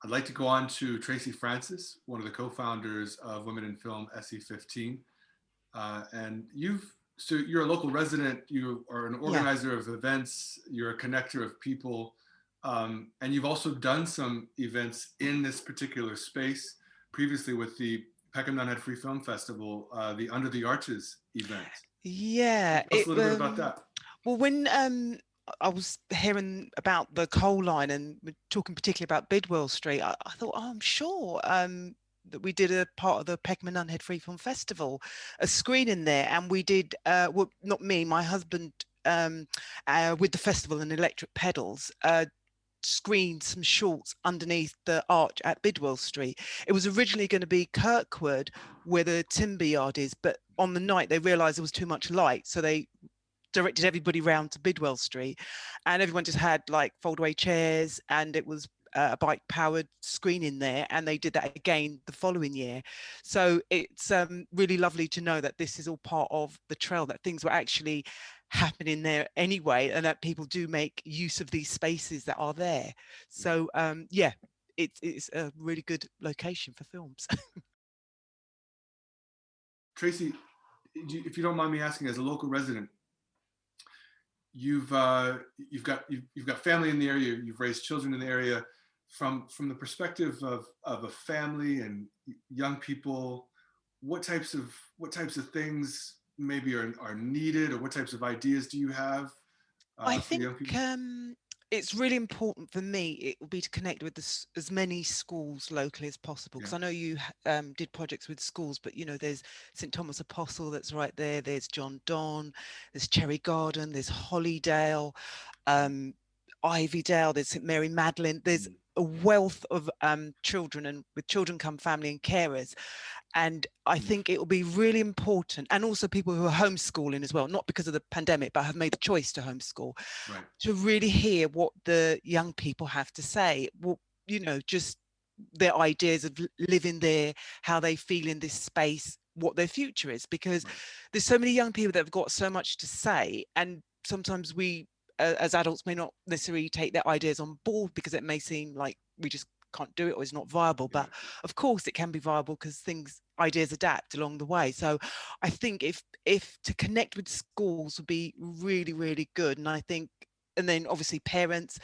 I'd like to go on to Tracey Francis, one of the co-founders of Women in Film SE15. And so you're a local resident, you are an Yeah. organizer of events, you're a connector of people, and you've also done some events in this particular space previously with the Peckham Nunhead Free Film Festival, the Under the Arches event. Can Yeah, you tell us a little bit about that? well, when I was hearing about the coal line and we're talking particularly about Bidwell Street, I thought, oh, I'm sure that we did a part of the Peckham Nunhead Free Film Festival, a screening there, and we did, well, not me, my husband, with the festival and Electric Pedals, screened some shorts underneath the arch at Bidwell Street. It was originally going to be Kirkwood, where the timber yard is, but on the night they realised there was too much light, so they directed everybody round to Bidwell Street, and everyone just had like foldaway chairs, and it was a bike powered screening there, and they did that again the following year. So it's really lovely to know that this is all part of the trail, that things were actually happening there anyway, and that people do make use of these spaces that are there. So yeah, it's a really good location for films. Tracey, if you don't mind me asking, as a local resident, you've got family in the area, you've raised children in the area. From the perspective of a family and young people, what types of things maybe are needed, or what types of ideas do you have I for think young people? it's really important for me. It will be to connect with as many schools locally as possible, Yeah. because I know you did projects with schools, but you know, there's St Thomas Apostle that's right there. There's John Donne, there's Cherry Garden, there's Hollydale, um, Ivydale, there's St Mary Magdalene. There's Mm. a wealth of children, and with children come family and carers. And I Mm. think it will be really important, and also people who are homeschooling as well, not because of the pandemic, but have made the choice to homeschool, Right. to really hear what the young people have to say. Well, you know, just their ideas of living there, how they feel in this space, what their future is, because Right. there's so many young people that have got so much to say, and sometimes we as adults may not necessarily take their ideas on board because it may seem like we just can't do it or it's not viable. Yeah. But of course it can be viable, because ideas adapt along the way. So I think if to connect with schools would be really, really good. And I think, and then obviously parents,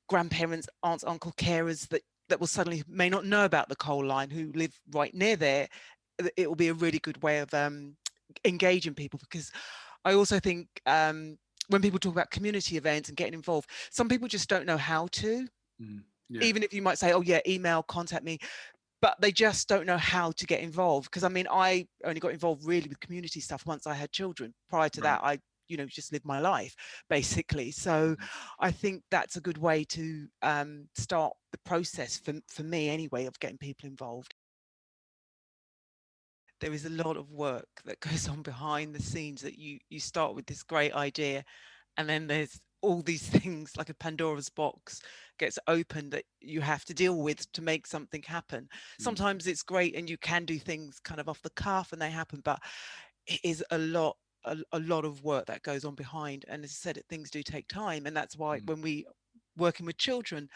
grandparents, aunts, uncle, carers that will suddenly may not know about the coal line, who live right near there, it will be a really good way of engaging people. Because I also think when people talk about community events and getting involved, some people just don't know how to. Mm. Yeah. Even if you might say, oh yeah, email, contact me, but they just don't know how to get involved. Because I mean, I only got involved really with community stuff once I had children. Prior to Right. that, I, you know, just lived my life basically. So Mm. I think that's a good way to start the process for me anyway, of getting people involved. There is a lot of work that goes on behind the scenes, that you start with this great idea, and then there's all these things, like a Pandora's box gets opened, that you have to deal with to make something happen. Mm. Sometimes it's great and you can do things kind of off the cuff and they happen, but it is a lot of work that goes on behind. And as I said, things do take time, and that's why Mm. when we working with children,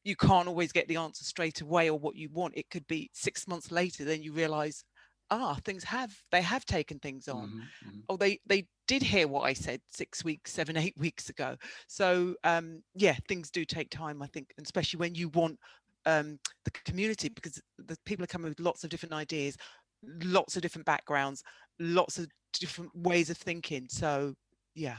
you can't always get the answer straight away or what you want. It could be 6 months later, then you realize, things have taken things on. Mm. Mm. Oh, they did hear what I said 6 weeks, 7, 8 weeks ago. So yeah, things do take time, I think, and especially when you want the community, because the people are coming with lots of different ideas, lots of different backgrounds, lots of different ways of thinking. So yeah.